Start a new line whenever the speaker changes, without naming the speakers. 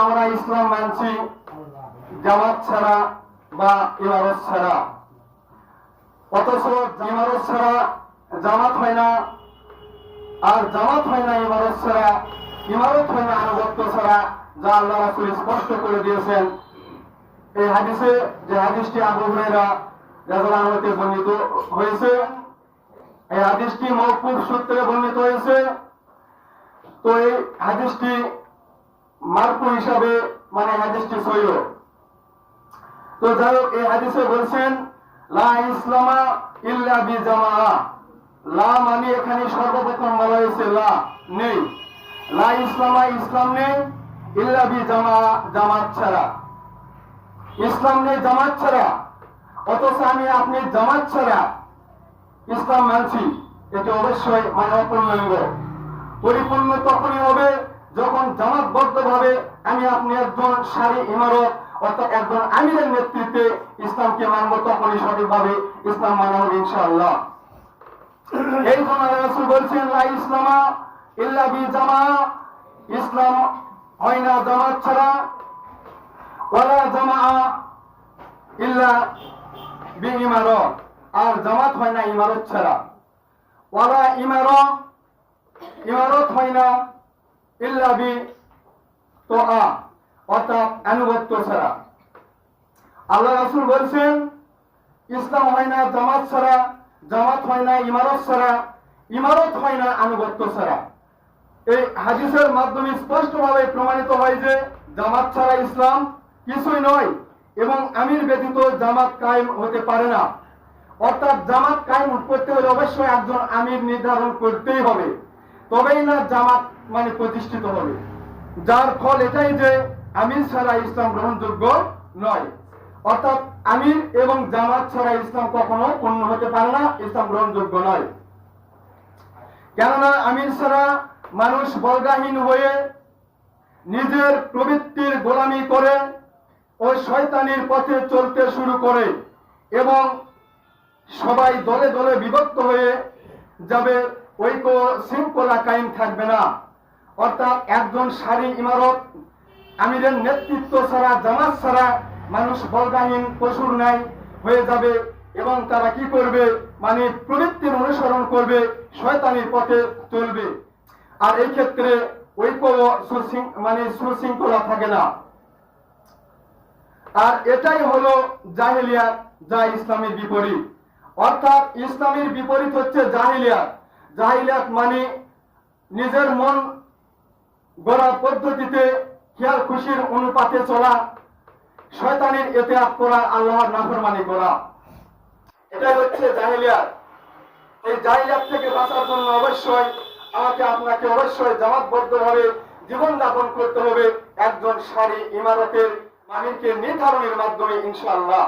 আমরা ইসলাম মানছি জামাত ছাড়া বা ইমারত ছাড়া, অথচ ইমারত ছাড়া জামাত হয় না, আর জামাত হয় না ইমারত ছাড়া, ইমারত হয় না আনুগত্য ছাড়া, যা আল্লাহ রাসূল স্পষ্ট করে দিয়েছেন। এই হাদিসে, যে হাদিসটি আবু হুরায়রা রাদিয়াল্লাহু আনহু থেকে বর্ণিত হয়েছে, এই হাদিসটি মওকুফ সূত্রে বর্ণিত হয়েছে। তো এই হাদিসটি মারফু হিসাবে মানে হাদিসটি সহিহ। তো যাই হোক, এই হাদিসে বলছেন লা ইসলামা ইল্লা বিজামাআ। লা মানে এখানে সর্বপ্রথম বলা হয়েছে লা নেই, লা ইসলামা ইসলাম নেই, ইল্লা বিজামাআ জামাত ছাড়া। ইসলাম নেই জামাত ছাড়া, অথচ আমি আপনি জামাত ছাড়া ইসলাম মানছি, এটা অবশ্যই মানে অপূর্ণাঙ্গ। পরিপূর্ণ তখনই হবে যখন জামাতবদ্ধভাবে আমি আপনি একজন সারি ইমারত অর্থাৎ একজন আমিরের নেতৃত্বে ইসলামকে মানব, তখনই সঠিকভাবে ইসলাম মানা হবে ইনশাআল্লাহ। এই জন্য রাসূল বলছেন লা ইসলামা ইল্লা বিজামাআ, ইসলাম হয় না জামাত ছাড়া, ওয়ালা জামাআ ইল্লা বিইমারত, আর জামাত হয় না ইমারত ছাড়া, ওয়ালা ইমারত, ইমারত হয় না ইল্লা বিতআ অর্থাৎ আনুগত্য ছাড়া। আল্লাহ রাসূল বলছেন ইসলাম হয় না জামাত ছাড়া, জামাত হয় না ইমারত ছাড়া, ইমারত হয় না আনুগত্য ছাড়া। এই হাদিসের মাধ্যমে স্পষ্টভাবে প্রমাণিত হয় যে জামাত ছাড়া ইসলাম কিছুই নয়, এবং আমির ব্যতীত জামাত কায়েম হতে পারে না। অর্থাৎ জামাত কায়েম করতে হলে অবশ্যই একজন আমির নির্ধারণ করতেই হবে, তবেই না জামাত মানে প্রতিষ্ঠিত হবে। যার ফল এটাই যে আমির ছাড়া ইসলাম গ্রহণযোগ্য নয়, অর্থাৎ আমির এবং জামাত ছাড়া ইসলাম কখনো পূর্ণ হতে পারে না, ইসলাম গ্রহণযোগ্য নয়। কেননা আমির ছাড়া মানুষ বলগাহীন হয়ে নিজের প্রবৃত্তির গোলামি করে ওই শয়তানির পথে চলতে শুরু করে, এবং সবাই দলে দলে বিভক্ত হয়ে যাবে, ঐক্য শৃঙ্খলা কায়েম থাকবে না। অর্থাৎ একজন সারি ইমারত আমিরের নেতৃত্ব ছাড়া, জামাত ছাড়া মানুষ বলগাহীন পশুর ন্যায় হয়ে যাবে, এবং তারা কি করবে মানে প্রবৃত্তির অনুসরণ করবে, শয়তানির পথে চলবে, আর এই ক্ষেত্রে ঐক্য মানে সুশৃঙ্খলা থাকে না। আর এটাই হলো জাহেলিয়াত, যা ইসলামের বিপরীত। অর্থাৎ ইসলামের বিপরীত হচ্ছে জাহেলিয়াত। জাহেলিয়াত মানে নিজের মন গড়া পদ্ধতিতে খেয়াল খুশির অনুপাতে চলা, শয়তানের ইতিআত করা, আল্লাহর নাফরমানি করা, এটাই হচ্ছে জাহেলিয়াত। এই জাহেলিয়াত থেকে বাঁচার জন্য অবশ্যই আমাকে আপনাকে অবশ্যই জামাতবদ্ধভাবে জীবন যাপন করতে হবে একজন সারি ইমারতের আমিরকে নির্ধারণের মাধ্যমে ইনশাআল্লাহ।